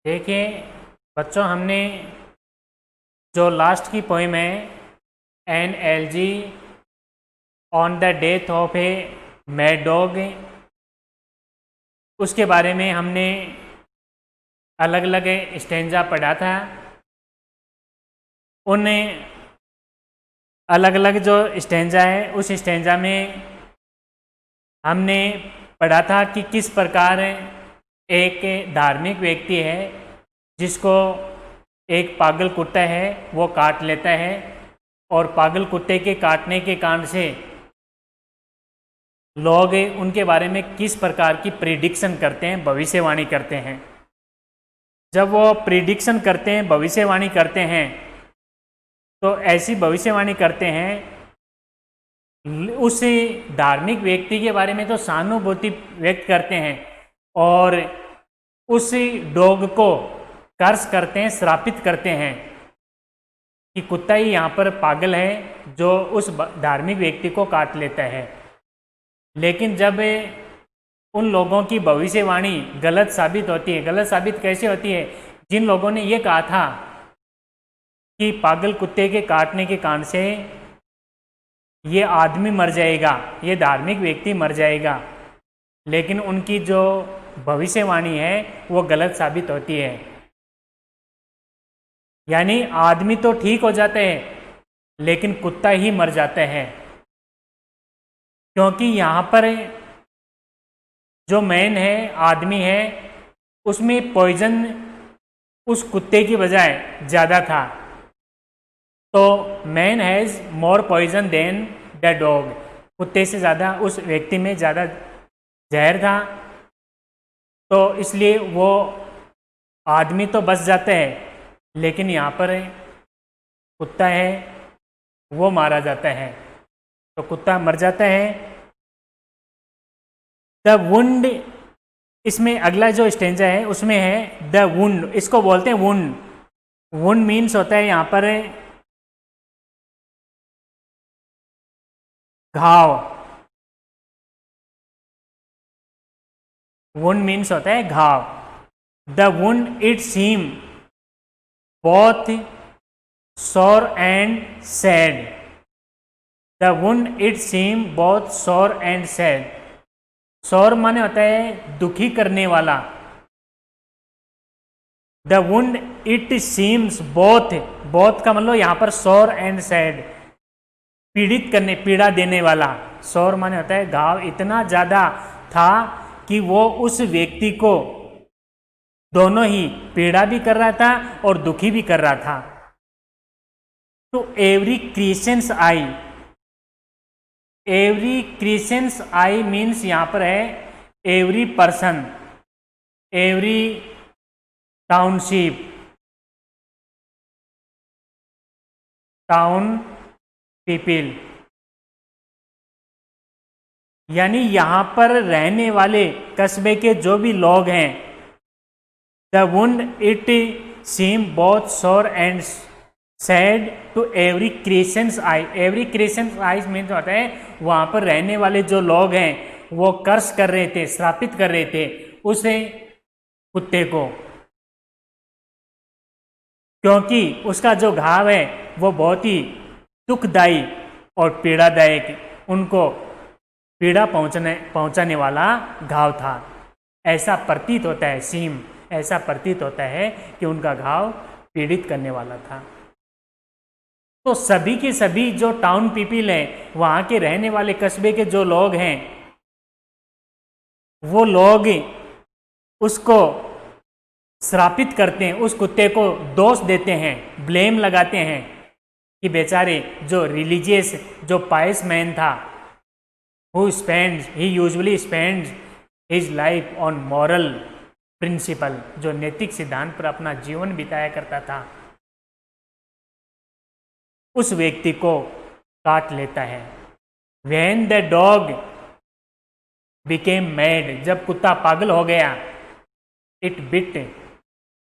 देखिए बच्चों, हमने जो लास्ट की पोइम है an elegy on the death of a mad dog, उसके बारे में हमने अलग अलग स्टेंजा पढ़ा था। उन अलग अलग जो स्टेंजा है उस स्टेंजा में हमने पढ़ा था कि किस प्रकार एक धार्मिक व्यक्ति है जिसको एक पागल कुत्ता है वो काट लेता है, और पागल कुत्ते के काटने के कारण से लोग उनके बारे में किस प्रकार की प्रिडिक्शन करते हैं, भविष्यवाणी करते हैं। जब वो प्रिडिक्शन करते हैं, भविष्यवाणी करते हैं, तो ऐसी भविष्यवाणी करते हैं उस धार्मिक व्यक्ति के बारे में तो सहानुभूति व्यक्त करते हैं और उस डॉग को कर्स करते हैं, श्रापित करते हैं कि कुत्ता ही यहाँ पर पागल है जो उस धार्मिक व्यक्ति को काट लेता है। लेकिन जब उन लोगों की भविष्यवाणी गलत साबित होती है, गलत साबित कैसे होती है? जिन लोगों ने ये कहा था कि पागल कुत्ते के काटने के कारण से ये आदमी मर जाएगा, ये धार्मिक व्यक्ति मर जाएगा, लेकिन उनकी जो भविष्यवाणी है वो गलत साबित होती है। यानी आदमी तो ठीक हो जाते हैं लेकिन कुत्ता ही मर जाता है, क्योंकि यहाँ पर जो मैन है, आदमी है, उसमें पॉइजन उस कुत्ते की बजाय ज़्यादा था। तो man has more poison than the dog, कुत्ते से ज़्यादा उस व्यक्ति में ज़्यादा जहर था, तो इसलिए वो आदमी तो बच जाता है लेकिन यहाँ पर कुत्ता है वो मारा जाता है, तो कुत्ता मर जाता है। द वुंड, इसमें अगला जो स्टेंजा है उसमें है द वुंड, इसको बोलते हैं वुंड। वुंड मीन्स होता है यहाँ पर घाव। वुंड मीन्स होता है घाव। The wound it seem both sore and sad. The wound it seemed both sore and sad. sore माने होता है दुखी करने वाला। The wound it seems both, both का मतलब यहाँ पर sore and sad, पीड़ित करने, पीड़ा देने वाला। sore माने होता है घाव इतना ज़्यादा था कि वो उस व्यक्ति को दोनों ही पीड़ा भी कर रहा था और दुखी भी कर रहा था। तो every Christians I, every Christians I means यहां पर है every person, every township, town people, यानी यहां पर रहने वाले कस्बे के जो भी लोग हैं। The wound it seemed both sore and sad to every Christian's eye. Every Christian's eyes means होता है वहाँ पर रहने वाले जो लोग हैं वो कर्स कर रहे थे, श्रापित कर रहे थे उसे कुत्ते को, क्योंकि उसका जो घाव है वो बहुत ही दुखदायी और पीड़ादायक, उनको पीड़ा पहुँचाने वाला घाव था। ऐसा प्रतीत होता है, सीम ऐसा प्रतीत होता है कि उनका घाव पीड़ित करने वाला था। तो सभी के सभी जो टाउन पीपल हैं, वहाँ के रहने वाले कस्बे के जो लोग हैं, वो लोग उसको श्रापित करते हैं, उस कुत्ते को दोष देते हैं, ब्लेम लगाते हैं कि बेचारे जो रिलीजियस, जो पायस मैन था, he usually spends his life on moral principle, जो नैतिक सिद्धांत पर अपना जीवन बिताया करता था, उस व्यक्ति को काट लेता है। When the dog became mad, जब कुत्ता पागल हो गया, it bit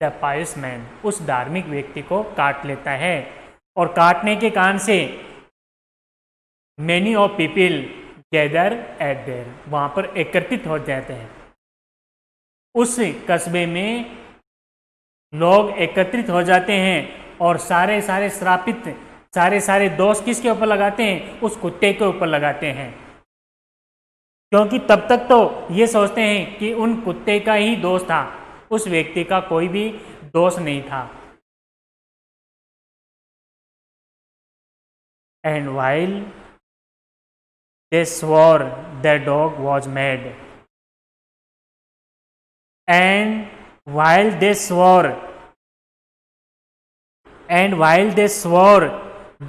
the pious man, उस धार्मिक व्यक्ति को काट लेता है। और काटने के कारण से many of people gather at there, वहाँ पर एकत्रित हो जाते हैं। उस कस्बे में लोग एकत्रित हो जाते हैं और सारे सारे श्रापित, सारे सारे दोष किसके ऊपर लगाते हैं? उस कुत्ते के ऊपर लगाते हैं, क्योंकि तब तक तो ये सोचते हैं कि उन कुत्ते का ही दोष था, उस व्यक्ति का कोई भी दोष नहीं था। And while they swore the dog was mad, and while they swore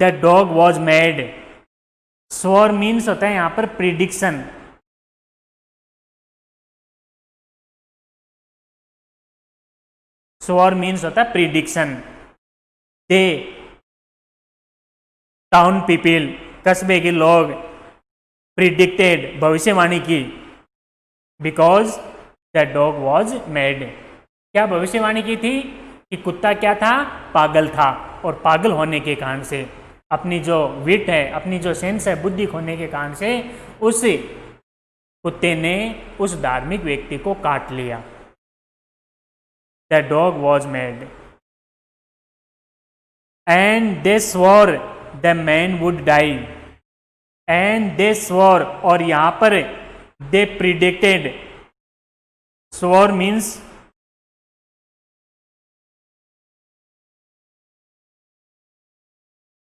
the dog was mad. swore means होता है यहां पर प्रिडिक्शन। swore means होता है प्रिडिक्शन। दे टाउन पीपल, कस्बे के लोग, प्रिडिक्टेड भविष्यवाणी की, because the dog was mad. क्या भविष्यवाणी की थी? कि कुत्ता क्या था? पागल था, और पागल होने के कारण से, अपनी जो विट है, अपनी जो सेंस है, बुद्धि खोने के कारण से उस कुत्ते ने उस धार्मिक व्यक्ति को काट लिया। The dog was mad and they swore the man would die, and they swore, और यहां पर they predicted, swore means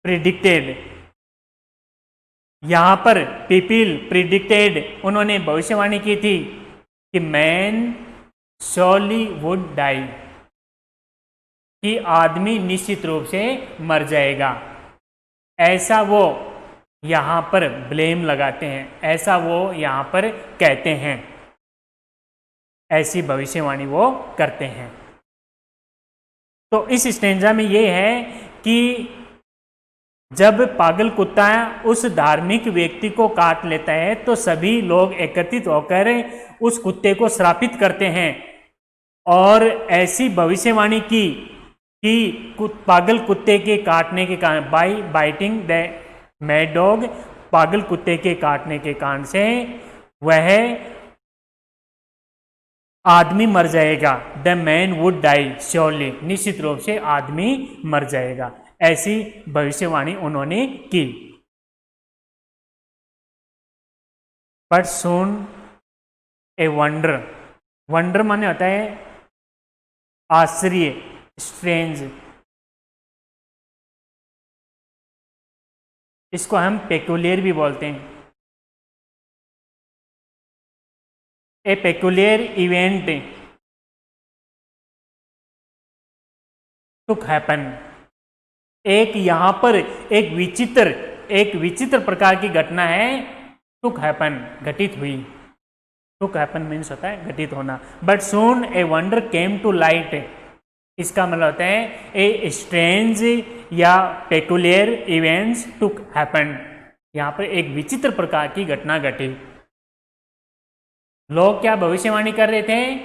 predicted, यहां पर people predicted, उन्होंने भविष्यवाणी की थी कि man surely would die, कि आदमी निश्चित रूप से मर जाएगा। ऐसा वो यहाँ पर ब्लेम लगाते हैं, ऐसा वो यहाँ पर कहते हैं, ऐसी भविष्यवाणी वो करते हैं। तो इस स्टेंजा में ये है कि जब पागल कुत्ता उस धार्मिक व्यक्ति को काट लेता है तो सभी लोग एकत्रित होकर उस कुत्ते को श्रापित करते हैं और ऐसी भविष्यवाणी की कि पागल कुत्ते के काटने के कारण, by biting the mad dog, पागल कुत्ते के काटने के कारण से वह आदमी मर जाएगा। The man would die surely, निश्चित रूप से आदमी मर जाएगा। ऐसी भविष्यवाणी उन्होंने की। But soon a wonder, wonder माने होता है आश्चर्य, स्ट्रेंज, इसको हम पेक्यूलियर भी बोलते हैं। ए पेक्यूलियर इवेंट टुक हैपन, एक यहां पर एक विचित्र प्रकार की घटना है। टुक हैपन, घटित हुई। टुक हैपन मीन्स होता है घटित होना। But soon a wonder came to light, इसका मतलब होता है ए स्ट्रेंज या पेक्यूलियर इवेंट्स टुक हैपन, यहां पर एक विचित्र प्रकार की घटना घटी। लोग क्या भविष्यवाणी कर रहे थे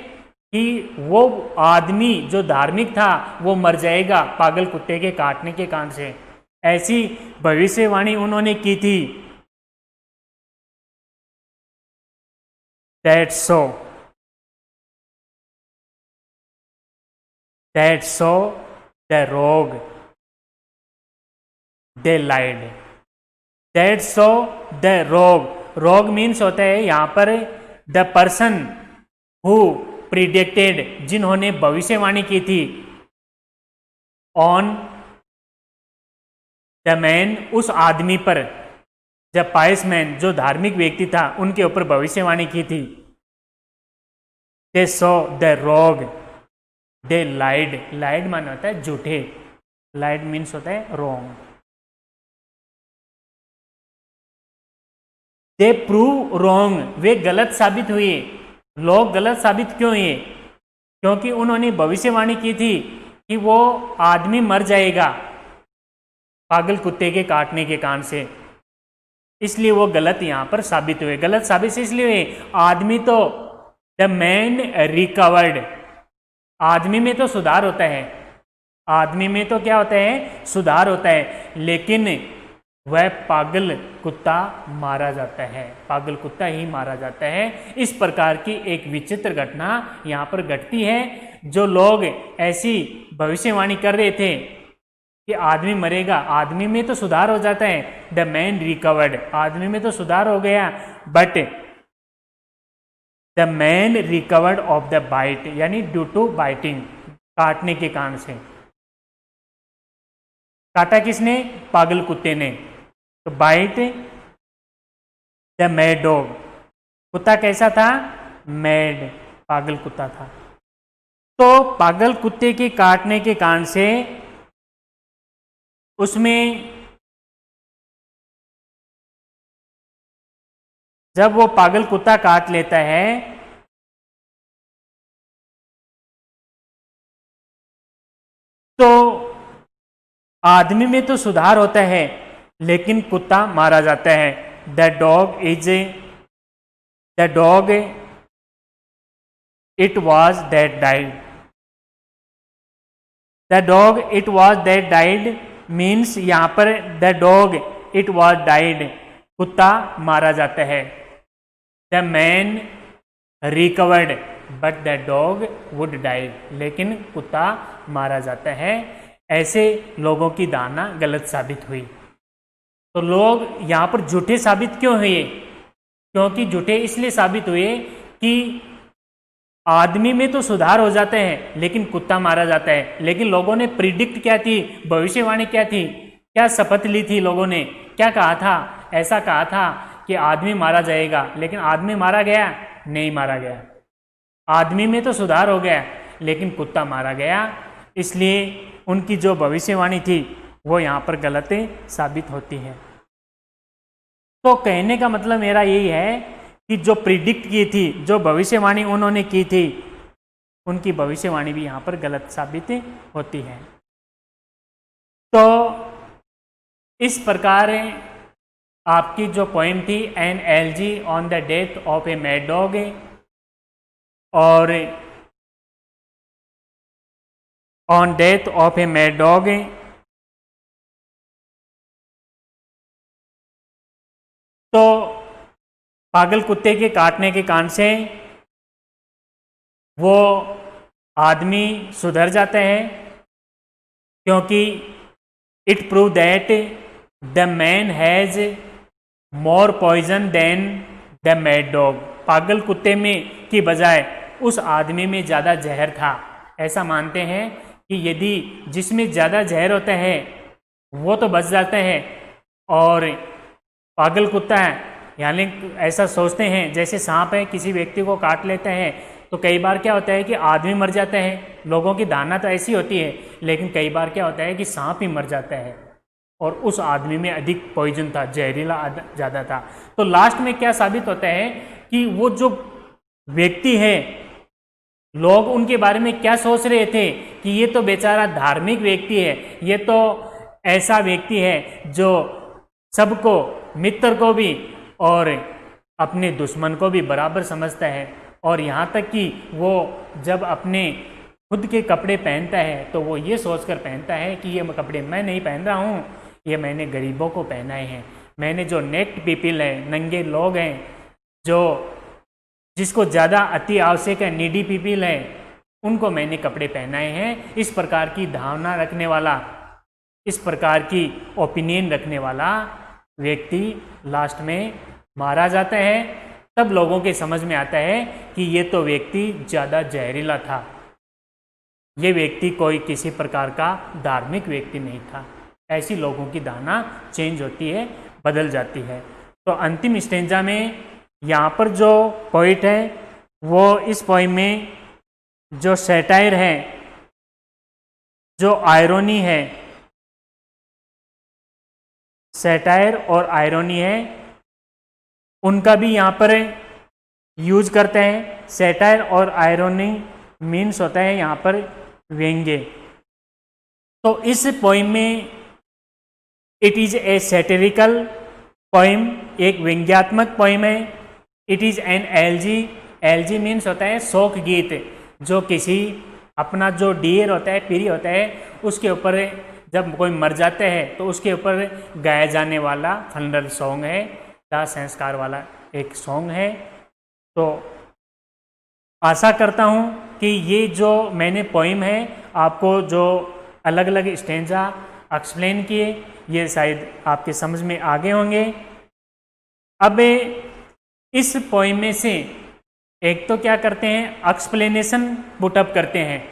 कि वो आदमी जो धार्मिक था वो मर जाएगा पागल कुत्ते के काटने के कारण से, ऐसी भविष्यवाणी उन्होंने की थी। That's so the rogue they lied. That's so the rogue means होता है यहाँ पर the person who predicted, जिन्होंने भविष्यवाणी की थी, on the man, उस आदमी पर, जब पायस मैन जो धार्मिक व्यक्ति था उनके ऊपर भविष्यवाणी की थी। They saw the rogue, they lied. lied माना होता है झूठे, lied मीन्स होता है wrong. They prove wrong, वे गलत साबित हुए। लोग गलत साबित क्यों हुए? क्योंकि उन्होंने भविष्यवाणी की थी कि वो आदमी मर जाएगा पागल कुत्ते के काटने के कारण से, इसलिए वो गलत यहां पर साबित हुए। गलत साबित से इसलिए हुए, आदमी तो द मैन रिकवर्ड, आदमी में तो सुधार होता है, आदमी में तो क्या होता है? सुधार होता है, लेकिन वह पागल कुत्ता मारा जाता है, पागल कुत्ता ही मारा जाता है। इस प्रकार की एक विचित्र घटना यहाँ पर घटती है। जो लोग ऐसी भविष्यवाणी कर रहे थे कि आदमी मरेगा, आदमी में तो सुधार हो जाता है, द मैन रिकवर्ड, आदमी में तो सुधार हो गया, but the man recovered of the bite, यानी ड्यू टू बाइटिंग, काटने के कारण से। काटा किसने? पागल कुत्ते ने। तो बाइट द मैड डॉग, कुत्ता कैसा था? मैड, पागल कुत्ता था। तो पागल कुत्ते के काटने के कारण से उसमें जब वो पागल कुत्ता काट लेता है तो आदमी में तो सुधार होता है, लेकिन कुत्ता मारा जाता है। The dog it was that died, the dog it was that died means यहाँ पर the dog it was died, कुत्ता मारा जाता है। The man recovered but the dog would died, लेकिन कुत्ता मारा जाता है। ऐसे लोगों की धारणा गलत साबित हुई। तो लोग यहाँ पर झूठे साबित क्यों हुए? क्योंकि झूठे इसलिए साबित हुए कि आदमी में तो सुधार हो जाता है लेकिन कुत्ता मारा जाता है। लेकिन लोगों ने प्रिडिक्ट क्या थी, भविष्यवाणी क्या थी, क्या शपथ ली थी लोगों ने, क्या कहा था? ऐसा कहा था कि आदमी मारा जाएगा, लेकिन आदमी मारा गया? नहीं मारा गया। आदमी में तो सुधार हो गया लेकिन कुत्ता मारा गया। इसलिए उनकी जो भविष्यवाणी थी वो यहाँ पर गलत साबित होती है। तो कहने का मतलब मेरा यही है कि जो प्रिडिक्ट की थी, जो भविष्यवाणी उन्होंने की थी, उनकी भविष्यवाणी भी यहाँ पर गलत साबित होती है। तो इस प्रकार आपकी जो पोएम थी an elegy on the death of a mad dog और on death of a mad dog, तो पागल कुत्ते के काटने के कारण से वो आदमी सुधर जाता है, क्योंकि it prove that the man has more poison than the mad dog, पागल कुत्ते में की बजाय उस आदमी में ज़्यादा जहर था। ऐसा मानते हैं कि यदि जिसमें ज़्यादा जहर होता है वो तो बच जाता है, और पागल कुत्ता है, यानी ऐसा सोचते हैं जैसे सांप है, किसी व्यक्ति को काट लेता है तो कई बार क्या होता है कि आदमी मर जाता है। लोगों की धारणा तो ऐसी होती है, लेकिन कई बार क्या होता है कि सांप ही मर जाता है और उस आदमी में अधिक पॉइजन था, जहरीला ज़्यादा था। तो लास्ट में क्या साबित होता है कि वो जो व्यक्ति है, लोग उनके बारे में क्या सोच रहे थे कि ये तो बेचारा धार्मिक व्यक्ति है, ये तो ऐसा व्यक्ति है जो सबको, मित्र को भी और अपने दुश्मन को भी बराबर समझता है। और यहाँ तक कि वो जब अपने खुद के कपड़े पहनता है तो वो ये सोचकर पहनता है कि ये कपड़े मैं नहीं पहन रहा हूँ, ये मैंने गरीबों को पहनाए हैं, मैंने जो नेक्ड पीपल हैं, नंगे लोग हैं, जो जिसको ज़्यादा अति आवश्यक है, नीडी पीपल है, उनको मैंने कपड़े पहनाए हैं। इस प्रकार की धारणा रखने वाला, इस प्रकार की ओपिनियन रखने वाला व्यक्ति लास्ट में मारा जाता है। तब लोगों के समझ में आता है कि ये तो व्यक्ति ज़्यादा जहरीला था, ये व्यक्ति कोई किसी प्रकार का धार्मिक व्यक्ति नहीं था। ऐसी लोगों की धारणा चेंज होती है, बदल जाती है। तो अंतिम स्टेंजा में यहाँ पर जो पोइट है वो इस पोइम में जो सैटायर है, जो आयरोनी है, सैटायर और आयरोनी है, उनका भी यहाँ पर यूज करते हैं। सैटायर और आयरोनी मीन्स होता है यहाँ पर व्यंग्य। तो इस पोइम में इट इज ए सैटिरिकल पोइम, एक व्यंग्यात्मक पोइम है। It is an elegy, LG means होता है शोक गीत, जो किसी अपना जो डियर होता है, पीरी होता है, उसके ऊपर जब कोई मर जाता है तो उसके ऊपर गाया जाने वाला फनरल सॉन्ग है, दाह संस्कार वाला एक सॉन्ग है। तो आशा करता हूँ कि ये जो मैंने पोइम है आपको जो अलग अलग स्टेंजा एक्सप्लेन किए ये शायद आपके समझ में आ गए होंगे। अब इस पोइम में से एक तो क्या करते हैं एक्सप्लेनेशन पुटअप करते हैं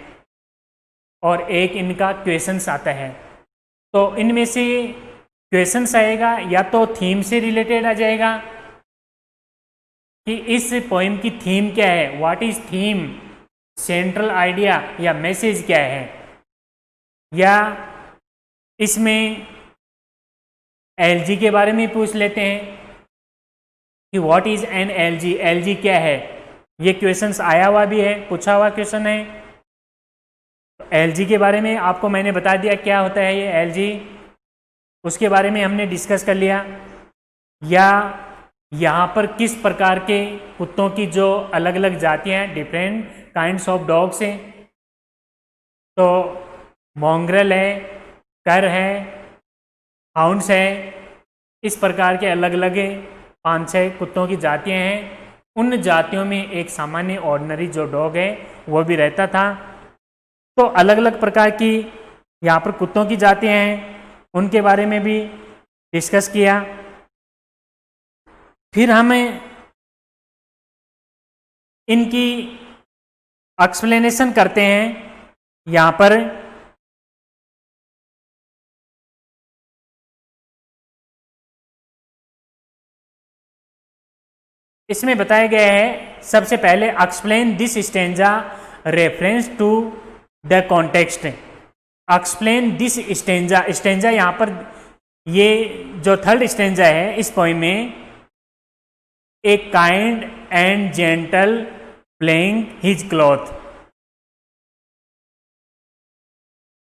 और एक इनका क्वेश्चंस आता है। तो इनमें से क्वेश्चंस आएगा या तो थीम से रिलेटेड आ जाएगा कि इस पोइम की थीम क्या है, what is theme, central idea या मैसेज क्या है, या इसमें एलजी के बारे में पूछ लेते हैं कि what is an elegy, elegy क्या है। ये क्वेश्चंस आया हुआ भी है, पूछा हुआ क्वेश्चन है। तो एलजी के बारे में आपको मैंने बता दिया क्या होता है ये एलजी, उसके बारे में हमने डिस्कस कर लिया। या यहाँ पर किस प्रकार के कुत्तों की जो अलग अलग जातियाँ हैं, डिफरेंट काइंड्स ऑफ डॉग्स हैं, तो मॉन्ग्रेल है, कर है, हाउंड्स है, इस प्रकार के अलग अलग 5-6 कुत्तों की जातियाँ हैं। उन जातियों में एक सामान्य ऑर्डिनरी जो डॉग है वो भी रहता था। तो अलग अलग प्रकार की यहाँ पर कुत्तों की जातियाँ हैं, उनके बारे में भी डिस्कस किया। फिर हमें इनकी एक्सप्लेनेशन करते हैं। यहाँ पर इसमें बताया गया है सबसे पहले explain this stanza reference to the context. Explain this stanza, stanza यहाँ पर ये जो थर्ड स्टेंजा है इस पोइम में, a kind and gentle playing his cloth,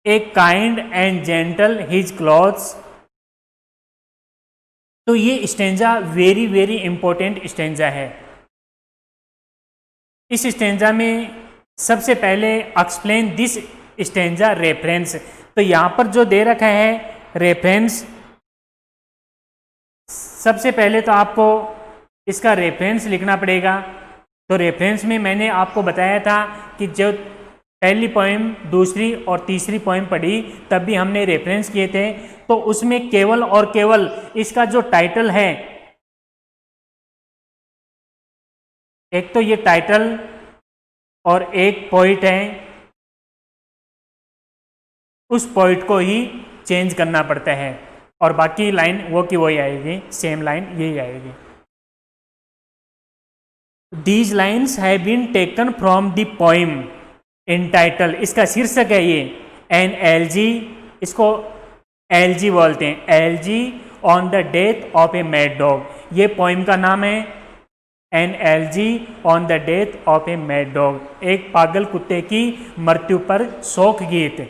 a kind and gentle his clothes. तो ये stanza very very important stanza है। इस स्टेंजा में सबसे पहले एक्सप्लेन दिस स्टेंजा रेफरेंस, तो यहाँ पर जो दे रखा है रेफरेंस, सबसे पहले तो आपको इसका रेफरेंस लिखना पड़ेगा। तो रेफरेंस में मैंने आपको बताया था कि जो पहली पोइम, दूसरी और तीसरी पोइम पढ़ी तब भी हमने रेफरेंस किए थे। तो उसमें केवल और केवल इसका जो टाइटल है, एक तो ये टाइटल और एक पोइट है, उस पोइट को ही चेंज करना पड़ता है और बाकी लाइन वो की वही आएगी, सेम लाइन यही आएगी। These lines have been taken from the poem entitled, इसका शीर्षक है ये एन एलजी, इसको एलजी बोलते हैं, elegy on the death of a mad dog. ये पोइम का नाम है an elegy on the death of a mad dog, एक पागल कुत्ते की मृत्यु पर शोक गीत।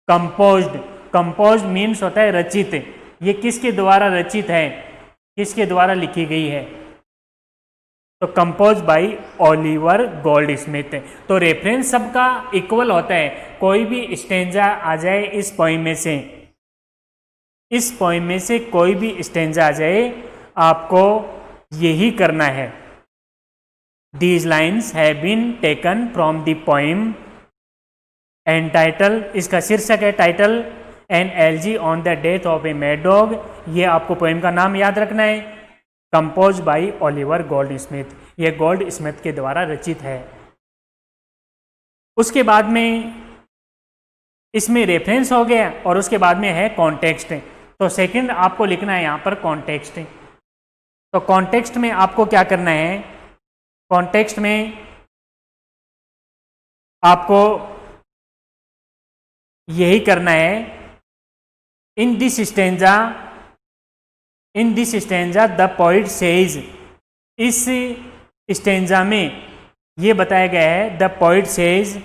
कंपोज्ड, कंपोज्ड मीन्स होता है रचित। ये किसके द्वारा रचित है, किसके द्वारा लिखी गई है, तो compose by Oliver gold Smith. तो रेफरेंस सबका इक्वल होता है, कोई भी स्टेंजा आ जाए इस पोइम में से, इस पोइम में से कोई भी स्टेंजा आ जाए आपको यही करना है। These lines have been taken from the poem and title, इसका शीर्षक है title an elegy on the death of a mad dog. ये आपको पोइम का नाम याद रखना है, compose by Oliver Goldsmith, ये गोल्ड स्मिथ के द्वारा रचित है। उसके बाद में इसमें रेफरेंस हो गया और उसके बाद में है कॉन्टेक्स्ट। तो सेकंड आपको लिखना है यहाँ पर कॉन्टेक्स्ट। तो कॉन्टेक्स्ट में आपको क्या करना है, कॉन्टेक्स्ट में आपको यही करना है, in this stanza, in this stanza the poet says, इस स्टेंजा में ये बताया गया है the poet says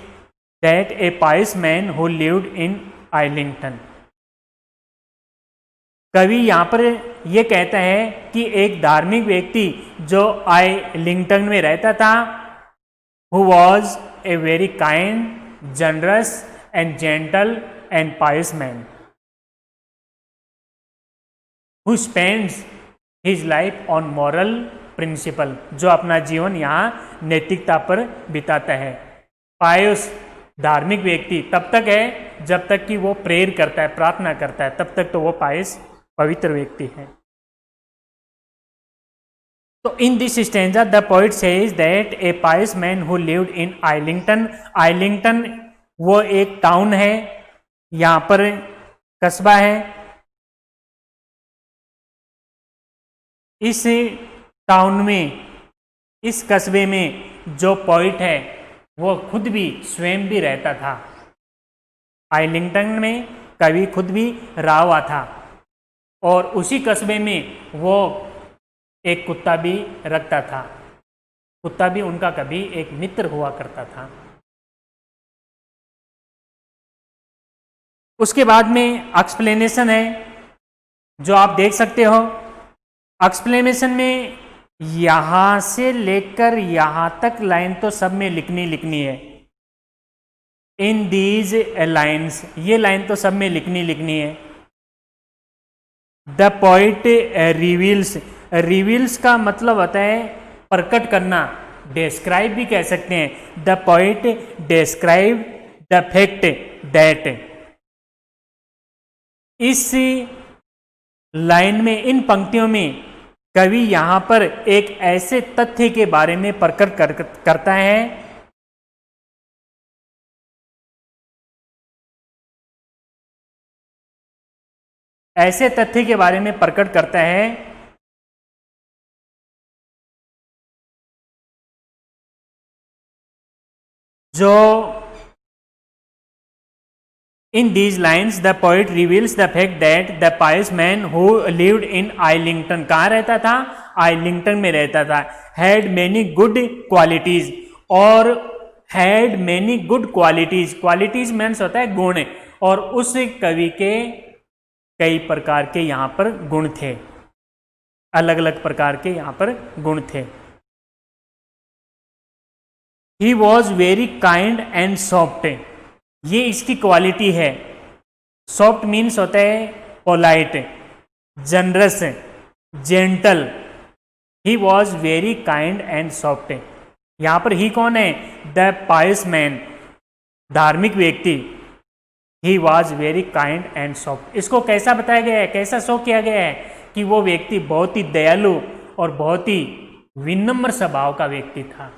that a pious man who lived in Islington. कवि यहाँ पर यह कहता है कि एक धार्मिक व्यक्ति जो आइलिंगटन में रहता था, who was a very kind, generous and gentle and pious man who spends his life on moral principle, जो अपना जीवन यहाँ नैतिकता पर बिताता है। पायस धार्मिक व्यक्ति तब तक है जब तक कि वो प्रेयर करता है, प्रार्थना करता है, तब तक तो वो पायस पवित्र व्यक्ति है। तो in this stanza the poet says that a pious man who lived in Arlington, Arlington वो एक टाउन है, यहाँ पर कस्बा है। इस टाउन में, इस कस्बे में जो पोइट है वो खुद भी स्वयं भी रहता था। आर्लिंगटन में कवि खुद भी रहा हुआ था और उसी कस्बे में वो एक कुत्ता भी रखता था। कुत्ता भी उनका कभी एक मित्र हुआ करता था। उसके बाद में एक्सप्लेनेशन है जो आप देख सकते हो। एक्सप्लेनेशन में यहां से लेकर यहां तक लाइन तो सब में लिखनी है। इन दीज लाइन्स, ये लाइन तो सब में लिखनी है। द पोइट रिवील्स, रिवील्स का मतलब होता है प्रकट करना, डिस्क्राइब भी कह सकते हैं। The poet describe the fact that, इस लाइन में, इन पंक्तियों में कवि यहां पर एक ऐसे तथ्य के बारे में प्रकट करता है ऐसे तथ्य के बारे में प्रकट करता है जो in these lines the poet reveals the fact that the pious man who lived in Islington, कहाँ रहता था? आइलिंगटन में रहता था। had many good qualities, और had many good qualities, qualities means होता है गुण, और उस कवि के कई प्रकार के यहाँ पर गुण थे, अलग अलग प्रकार के यहाँ पर गुण थे। He was very kind and soft, ये इसकी क्वालिटी है। सॉफ्ट मीन्स होता है polite, generous, gentle. He was very kind and soft. यहां पर ही कौन है? द पायस मैन, धार्मिक व्यक्ति। He was very kind and soft. इसको कैसा बताया गया है, कैसा शो किया गया है कि वो व्यक्ति बहुत ही दयालु और बहुत ही विनम्र स्वभाव का व्यक्ति था।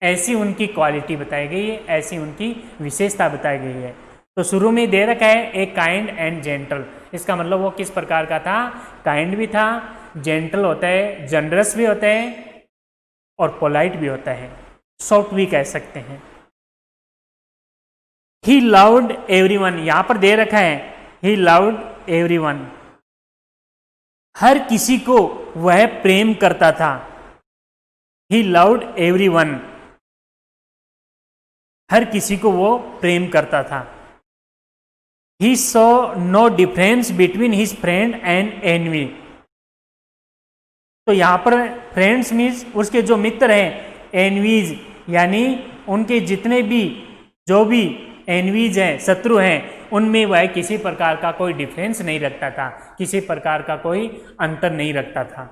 ऐसी उनकी क्वालिटी बताई गई है, ऐसी उनकी विशेषता बताई गई है। तो शुरू में दे रखा है ए काइंड एंड जेंटल, इसका मतलब वो किस प्रकार का था? काइंड भी था, जेंटल होता है, जनरस भी होता है और पोलाइट भी होता है, सॉफ्ट भी कह सकते हैं। ही लव्ड एवरीवन, यहां पर दे रखा है ही लव्ड एवरीवन, हर किसी को वह प्रेम करता था। ही लव्ड एवरीवन, हर किसी को वो प्रेम करता था। He saw no difference between his friend and envy, तो यहां पर फ्रेंड्स मीन्स उसके जो मित्र हैं, एनवीज यानी उनके जितने भी जो भी एनवीज हैं, शत्रु हैं, उनमें वह किसी प्रकार का कोई डिफरेंस नहीं रखता था, किसी प्रकार का कोई अंतर नहीं रखता था।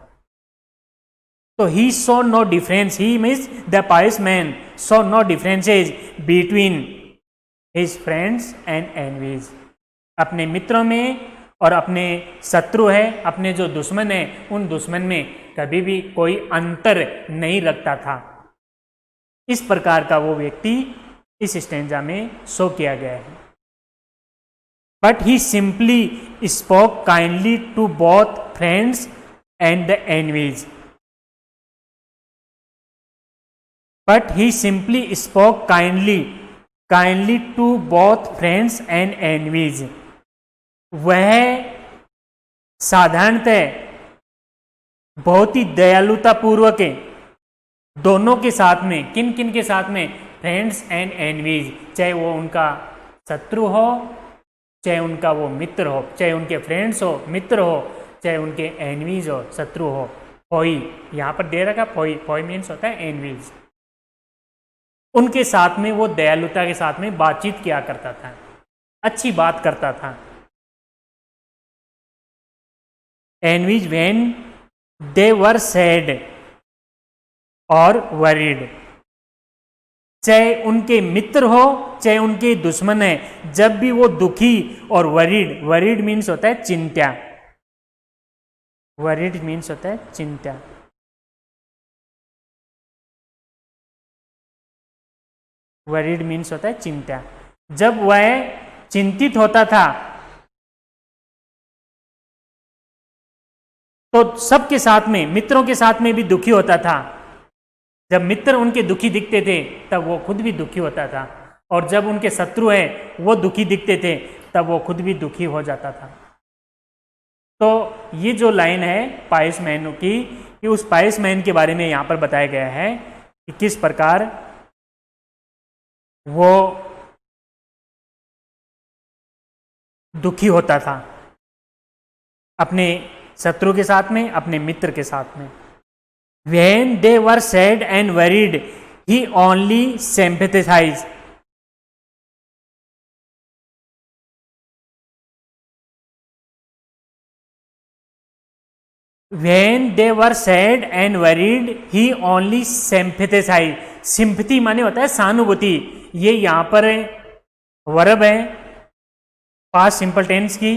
तो he saw no difference, he means the pious man saw no differences between his friends and envies, अपने मित्रों में और अपने शत्रु है, अपने जो दुश्मन है, उन दुश्मन में कभी भी कोई अंतर नहीं रखता था। इस प्रकार का वो व्यक्ति इस स्टैंजा में शो किया गया है। But he simply spoke kindly to both friends and the envies, but he simply spoke kindly to both friends and enemies, वह साधारणतः बहुत ही दयालुता पूर्वक दोनों के साथ में, किन किन के साथ में? फ्रेंड्स एंड एनवीज, चाहे वो उनका शत्रु हो, चाहे उनका वो मित्र हो, चाहे उनके फ्रेंड्स हो, मित्र हो, चाहे उनके एनवीज हो, शत्रु हो। फोई यहाँ पर दे रखा, फोई, फोई मीन्स होता है एनवीज। उनके साथ में वो दयालुता के साथ में बातचीत किया करता था। अच्छी बात करता था। Envies when they were sad और वरीड, चाहे उनके मित्र हो चाहे उनके दुश्मन है, जब भी वो दुखी और वरीड, वरीड मीन्स होता है चिंता, वरीड मीन्स होता है चिंता, वरीड मीन्स होता है चिंता, जब वह चिंतित होता था तो सबके साथ में, मित्रों के साथ में भी दुखी होता था। जब मित्र उनके दुखी दिखते थे तब वो खुद भी दुखी होता था, और जब उनके शत्रु हैं वो दुखी दिखते थे तब वो खुद भी दुखी हो जाता था। तो ये जो लाइन है पायस मैन की, कि उस पायस मैन के बारे में यहाँ पर बताया गया है कि किस प्रकार वो दुखी होता था अपने शत्रु के साथ में, अपने मित्र के साथ में। When they were sad and worried, he only sympathized. When they were sad and worried, he only sympathized. Sympathy माने होता है सहानुभूति, ये यहाँ पर वर्ब है पास्ट सिंपल टेंस की।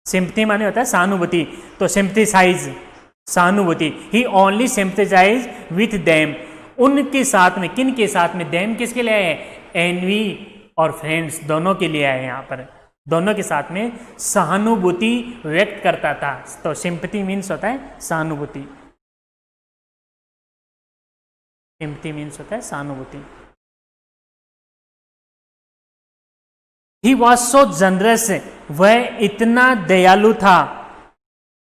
सिंपथी माने होता है सहानुभूति, तो सिंपथेसाइज सहानुभूति। ही ओनली सिंपथेसाइज विथ देम, उनके साथ में, किन के साथ में, देम किसके लिए है, एनवी और फ्रेंड्स दोनों के लिए आए, यहाँ पर दोनों के साथ में सहानुभूति व्यक्त करता था। तो सिंपथी मीन्स होता है सहानुभूति, सिंपथी मीन्स होता है सहानुभूति। ही वॉज सो जनरस, वह इतना दयालु था।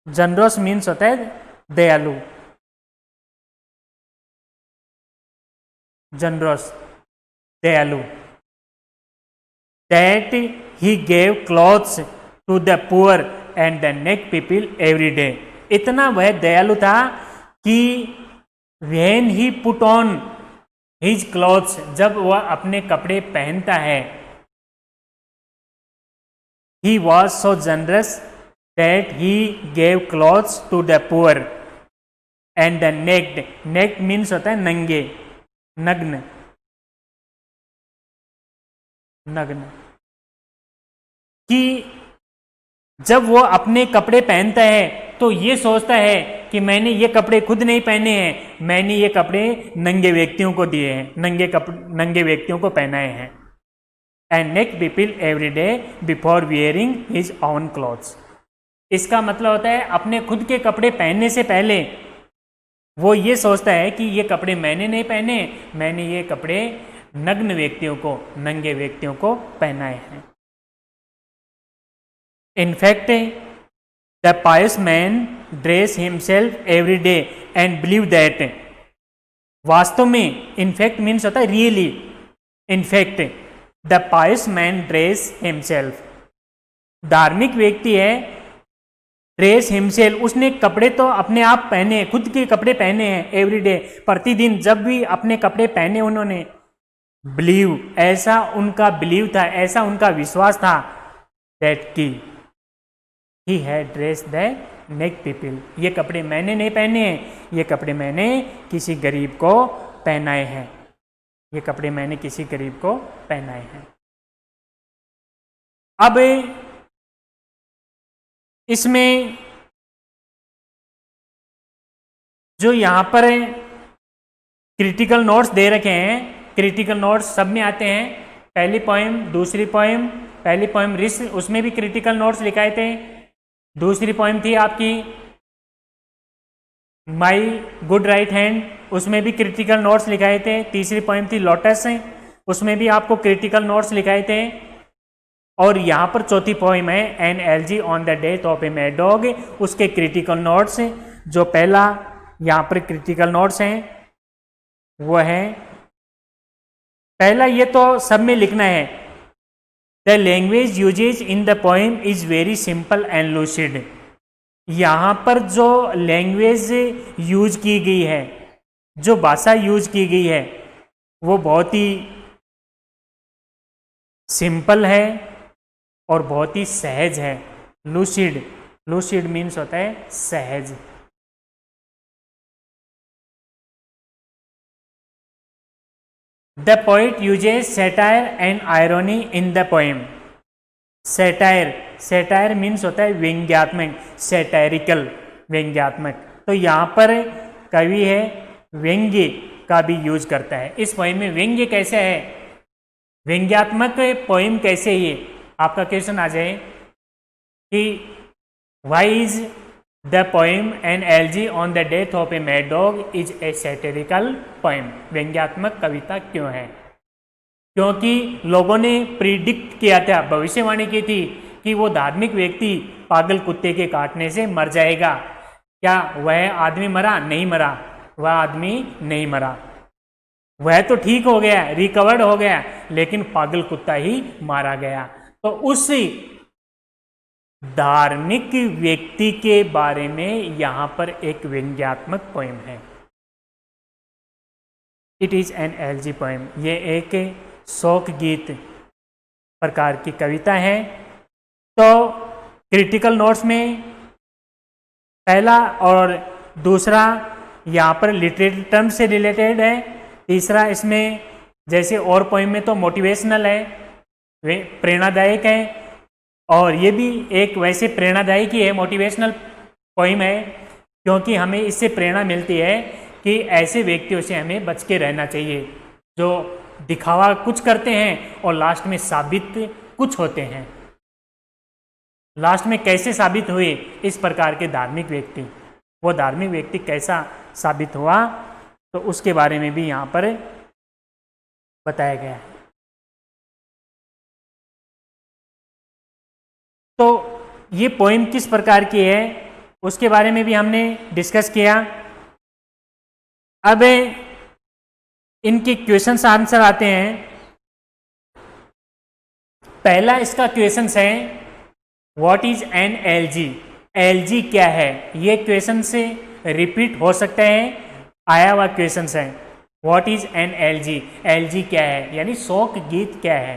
जनरस मीन्स होता है दयालु, जनरस दयालु। That he gave clothes to the poor and the नेक पीपल एवरी डे, इतना वह दयालु था कि when he put on his clothes, जब वह अपने कपड़े पहनता है, he was so generous that he gave clothes to the poor and the naked, naked means होता है नंगे, नग्न, नग्न, कि जब वो अपने कपड़े पहनता है तो ये सोचता है कि मैंने ये कपड़े खुद नहीं पहने हैं, मैंने ये कपड़े नंगे व्यक्तियों को दिए हैं, नंगे व्यक्तियों को पहनाए हैं। And neck people every day before wearing his own clothes, इसका मतलब होता है अपने खुद के कपड़े पहनने से पहले वो ये सोचता है कि ये कपड़े मैंने नहीं पहने, मैंने ये कपड़े नग्न व्यक्तियों को, नंगे व्यक्तियों को पहनाए हैं। In fact the pious man dress himself every day and believe that, वास्तव में इनफैक्ट मीन्स होता है really, in fact the pious man dress himself, धार्मिक व्यक्ति है, ड्रेस हिमसेल्फ, उसने कपड़े तो अपने आप पहने, खुद के कपड़े पहने हैं एवरी डे, प्रतिदिन जब भी अपने कपड़े पहने उन्होंने, बिलीव, ऐसा उनका बिलीव था, ऐसा उनका विश्वास था, दैट की ही हैड ड्रेस द नेक पीपल, ये कपड़े मैंने नहीं पहने हैं, ये कपड़े मैंने किसी गरीब को पहनाए हैं, ये कपड़े मैंने किसी गरीब को पहनाए हैं। अब इसमें जो यहां पर क्रिटिकल नोट्स दे रखे हैं, क्रिटिकल नोट्स सब में आते हैं, पहली पोएम, दूसरी पोएम, पहली पोएम रिस, उसमें भी क्रिटिकल नोट्स लिखाए थे, दूसरी पोएम थी आपकी माई गुड राइट हैंड, उसमें भी क्रिटिकल नोट्स लिखाए थे, तीसरी पोएम थी लोटस, उसमें भी आपको क्रिटिकल नोट्स लिखाए थे, और यहाँ पर चौथी पोएम है an elegy on the death of a mad dog, उसके क्रिटिकल नोट्स, जो पहला यहाँ पर क्रिटिकल नोट्स हैं वो है, पहला ये तो सब में लिखना है, the language usages in the poem is very simple and lucid, यहाँ पर जो लैंग्वेज यूज की गई है, जो भाषा यूज की गई है वो बहुत ही सिंपल है और बहुत ही सहज है। लूसिड, लूसिड मीन्स होता है सहज। The poet uses satire and irony in the poem. Satire, satire means होता है व्यंग्यात्मक, सैटायरिकल, व्यंग्यात्मक। तो यहाँ पर कवि है व्यंग्य का भी यूज करता है। इस पोएम में व्यंग्य कैसे है, व्यंग्यात्मक पोएम कैसे, ये आपका क्वेश्चन आ जाए कि why is the poem an elegy on the death of a mad dog is a satirical poem. व्यंग्यात्मक कविता क्यों है? क्योंकि लोगों ने प्रिडिक्ट किया था, भविष्यवाणी की थी कि वो धार्मिक व्यक्ति पागल कुत्ते के काटने से मर जाएगा। क्या वह आदमी मरा? नहीं मरा, वह आदमी नहीं मरा, वह तो ठीक हो गया, रिकवर्ड हो गया, लेकिन पागल कुत्ता ही मारा गया। तो उस धार्मिक व्यक्ति के बारे में यहां पर एक व्यंग्यात्मक पोएम है। It is an LG poem. ये एक शोक गीत प्रकार की कविता है। तो क्रिटिकल नोट्स में पहला और दूसरा यहाँ पर लिटरेरी टर्म से रिलेटेड है। तीसरा इसमें जैसे और पोएम में तो मोटिवेशनल है, वे प्रेरणादायक है, और ये भी एक वैसे प्रेरणादायक ही है, मोटिवेशनल पोएम है, क्योंकि हमें इससे प्रेरणा मिलती है कि ऐसे व्यक्तियों से हमें बच के रहना चाहिए जो दिखावा कुछ करते हैं और लास्ट में साबित कुछ होते हैं। लास्ट में कैसे साबित हुए इस प्रकार के धार्मिक व्यक्ति, वो धार्मिक व्यक्ति कैसा साबित हुआ, तो उसके बारे में भी यहाँ पर बताया गया है। तो ये पोएम किस प्रकार की है उसके बारे में भी हमने डिस्कस किया। अब इनके क्वेश्चंस आंसर आते हैं। पहला इसका क्वेश्चन है what is an elegy. Elegy क्या है? ये क्वेश्चन से रिपीट हो सकते हैं, आया हुआ क्वेश्चन है। What is an elegy, elegy क्या है, यानी शोक गीत क्या है।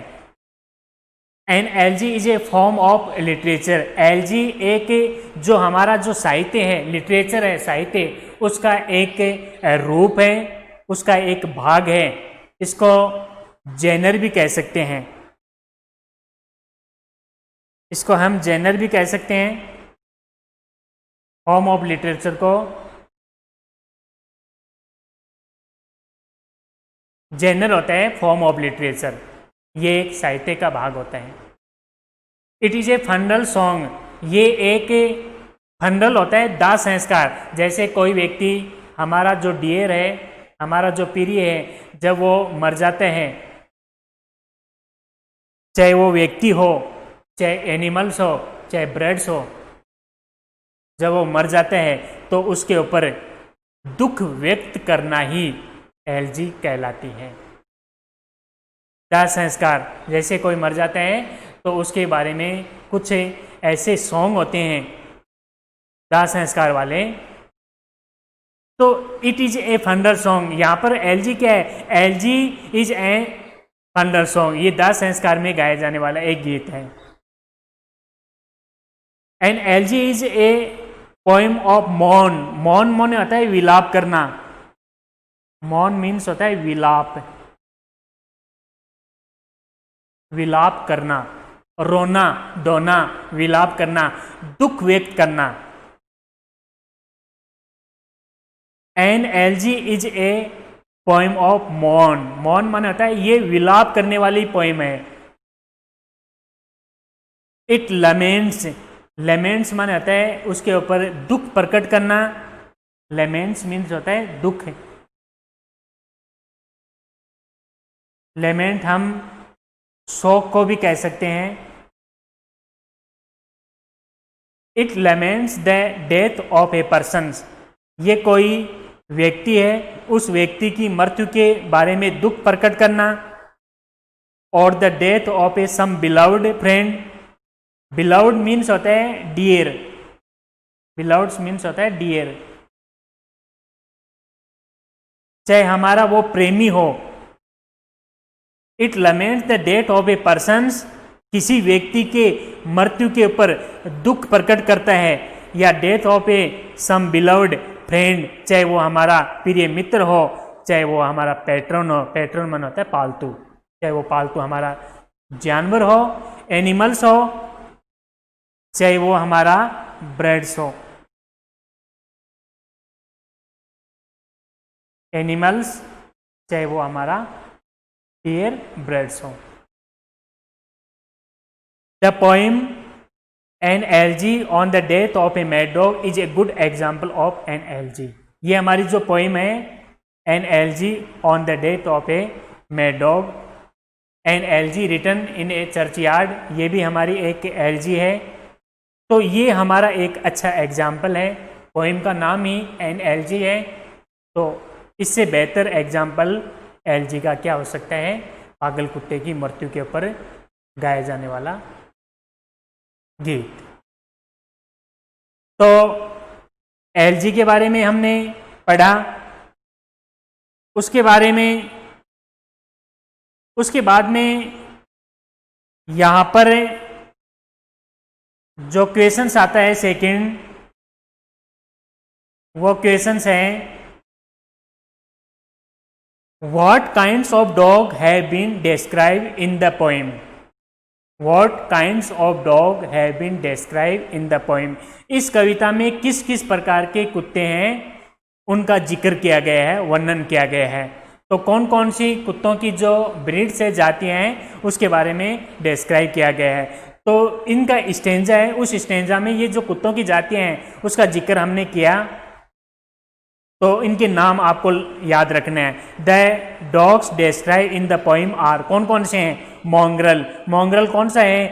An elegy is a form of literature. Elegy एक जो हमारा जो साहित्य है, लिटरेचर है, साहित्य, उसका एक रूप है, उसका एक भाग है। इसको जेनर भी कह सकते हैं, इसको हम जेनर भी कह सकते हैं। फॉर्म ऑफ लिटरेचर को जेनर होता है, फॉर्म ऑफ लिटरेचर ये एक साहित्य का भाग होता है। इट इज ए फंडल सॉन्ग, ये एक फंडल होता है, दाह संस्कार। जैसे कोई व्यक्ति, हमारा जो डियर है, हमारा जो प्रिय है, जब वो मर जाते हैं, चाहे वो व्यक्ति हो, चाहे एनिमल्स हो, चाहे बर्ड्स हो, जब वो मर जाते हैं तो उसके ऊपर दुख व्यक्त करना ही एलजी कहलाती है। दाह संस्कार, जैसे कोई मर जाता है तो उसके बारे में कुछ ऐसे सॉन्ग होते हैं दाह संस्कार वाले, तो इट इज ए फंडल सॉन्ग। यहाँ पर एलजी क्या है? एलजी इज ए फंडल सॉन्ग, ये दाह संस्कार में गाया जाने वाला एक गीत है। And LG is a poem of मौन। मौन मौन होता है विलाप करना, मौन मीन्स होता है विलाप, विलाप करना, रोना धोना, विलाप करना, दुख व्यक्त करना। An elegy is a poem of मौन। मौन माने होता है ये विलाप करने वाली पोएम है। इट लमेंट्स, लेमेंट्स माने होता है उसके ऊपर दुख प्रकट करना। लेमेंट्स मीन्स होता है दुख। लेमेंट हम शोक को भी कह सकते हैं। It laments the death of a person, ये कोई व्यक्ति है, उस व्यक्ति की मृत्यु के बारे में दुख प्रकट करना। और the death of a some beloved friend. Beloved means होता है डियर, बिलाउड मीन्स होता है डियर, चाहे हमारा वो प्रेमी हो। It laments the death of a person किसी व्यक्ति के मृत्यु के ऊपर दुख प्रकट करता है, या death of a some beloved friend, चाहे वो हमारा प्रिय मित्र हो, चाहे वो हमारा पैट्रन हो, पैट्रन मन होता है पालतू, चाहे वो पालतू हमारा जानवर हो, एनिमल्स हो, चाहे वो हमारा ब्रेड्स हो, एनिमल्स, चाहे वो हमारा डियर ब्रेड्स हो। The poem an elegy on the death of a mad dog is a good example of an elegy. ये हमारी जो पोइम है an elegy on the death of a mad dog, an elegy written in a churchyard, ये भी हमारी एक LG है। तो ये हमारा एक अच्छा एग्जाम्पल है, पोइम का नाम ही एन एलजी है। तो इससे बेहतर एग्जाम्पल एलजी का क्या हो सकता है, पागल कुत्ते की मृत्यु के ऊपर गाया जाने वाला गीत। तो एलजी के बारे में हमने पढ़ा, उसके बारे में, उसके बाद में यहाँ पर जो क्वेश्चंस आता है सेकंड, वो क्वेश्चंस हैं What kinds of dog have been described in the poem? What kinds of dog have been described in the poem? इस कविता में किस किस प्रकार के कुत्ते हैं उनका जिक्र किया गया है, वर्णन किया गया है। तो कौन कौन सी कुत्तों की जो ब्रीड से जातियां हैं उसके बारे में डिस्क्राइब किया गया है। तो इनका स्टेंजा है, उस स्टेंजा में ये जो कुत्तों की जातियां हैं उसका जिक्र हमने किया। तो इनके नाम आपको याद रखना है। The dogs describe in the poem are, कौन कौन से हैं? मॉन्ग्रल, मॉन्ग्रल कौन सा है?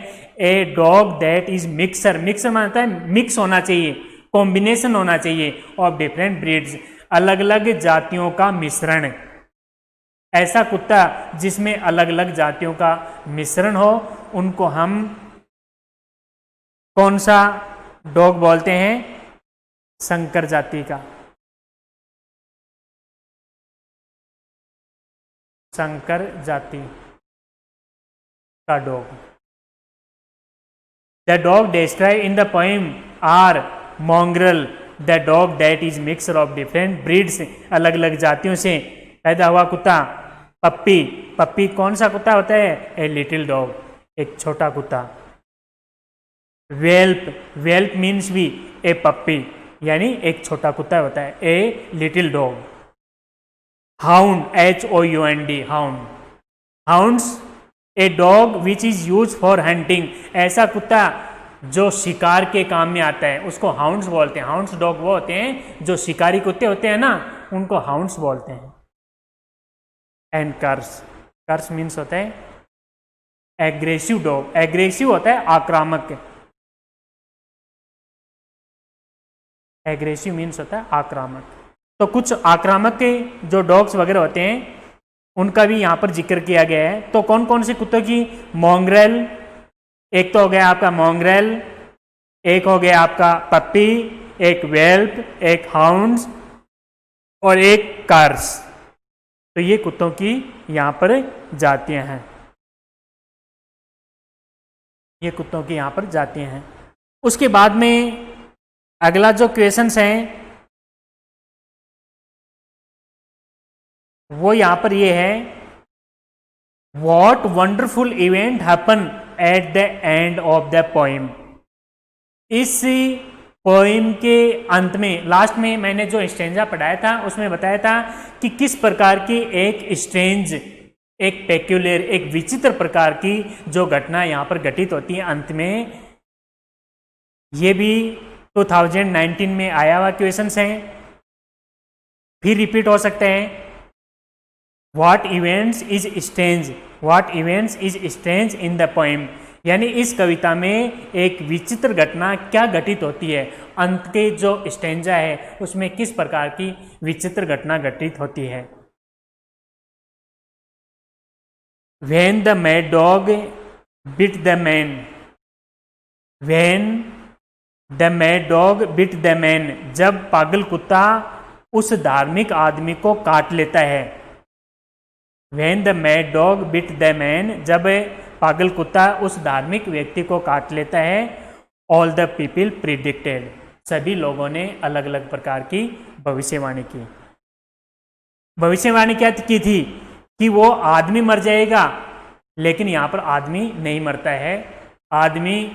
A dog that is mixer, mixer मानता है मिक्स होना चाहिए, कॉम्बिनेशन होना चाहिए ऑफ डिफरेंट ब्रीड्स, अलग अलग जातियों का मिश्रण। ऐसा कुत्ता जिसमें अलग अलग जातियों का मिश्रण हो उनको हम कौन सा डॉग बोलते हैं? संकर जाति का, संकर जाति का dog. The dog describe in the poem are mongrel, the dog that is mixer of different breeds, अलग अलग जातियों से पैदा हुआ कुत्ता। पप्पी, पप्पी कौन सा कुत्ता होता है? ए लिटिल डॉग, एक छोटा कुत्ता। वेल्प, वेल्प मीन्स भी ए पप्पी, यानी एक छोटा कुत्ता होता है, a little dog. Hound, HOUND, hound, hounds a dog which is use for hunting, ऐसा कुत्ता जो शिकार के काम में आता है उसको हाउंड्स बोलते हैं। हाउंड्स डॉग वो होते हैं जो शिकारी कुत्ते होते हैं ना, उनको हाउंड्स बोलते हैं। एंड कर्स, कर्स मीन्स होता है एग्रेसिव डॉग, एग्रेसिव होता है आक्रामक, एग्रेसिव मीन्स होता है आक्रामक। तो कुछ आक्रामक के जो डॉग्स वगैरह होते हैं उनका भी यहाँ पर जिक्र किया गया है। तो कौन कौन से कुत्तों की? मॉन्ग्रेल, एक तो हो गया आपका मॉन्ग्रेल, एक हो गया आपका पप्पी, एक वेल्प, एक हाउंड्स और एक कार्स। तो ये कुत्तों की यहाँ पर जातियां हैं, ये कुत्तों की यहाँ पर जातियां हैं। उसके बाद में अगला जो क्वेश्चंस हैं वो यहां पर ये है, what wonderful event happen at the end of the poem. इस पोइम के अंत में, लास्ट में मैंने जो स्टेंजा पढ़ाया था उसमें बताया था कि किस प्रकार की एक स्ट्रेंज, एक पेक्यूलर, एक विचित्र प्रकार की जो घटना यहां पर घटित होती है अंत में। ये भी 2019 में आया हुआ क्वेश्चंस हैं, फिर रिपीट हो सकते हैं। What events is strange? What events is strange in the poem? यानी इस कविता में एक विचित्र घटना क्या घटित होती है, अंत के जो स्टेंजा है उसमें किस प्रकार की विचित्र घटना घटित होती है। When the mad dog bit the man, when the mad dog bit the man, जब पागल कुत्ता उस धार्मिक आदमी को काट लेता है। When the mad dog bit the man, जब पागल कुत्ता उस धार्मिक व्यक्ति को काट लेता है। ऑल द पीपल प्रिडिक्टेड, सभी लोगों ने अलग अलग प्रकार की भविष्यवाणी की। भविष्यवाणी क्या की थी कि वो आदमी मर जाएगा, लेकिन यहाँ पर आदमी नहीं मरता है, आदमी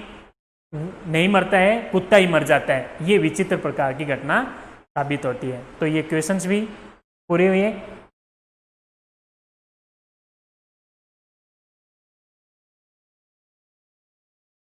नहीं मरता है, कुत्ता ही मर जाता है। ये विचित्र प्रकार की घटना साबित होती है। तो ये क्वेश्चंस भी पूरे हुए।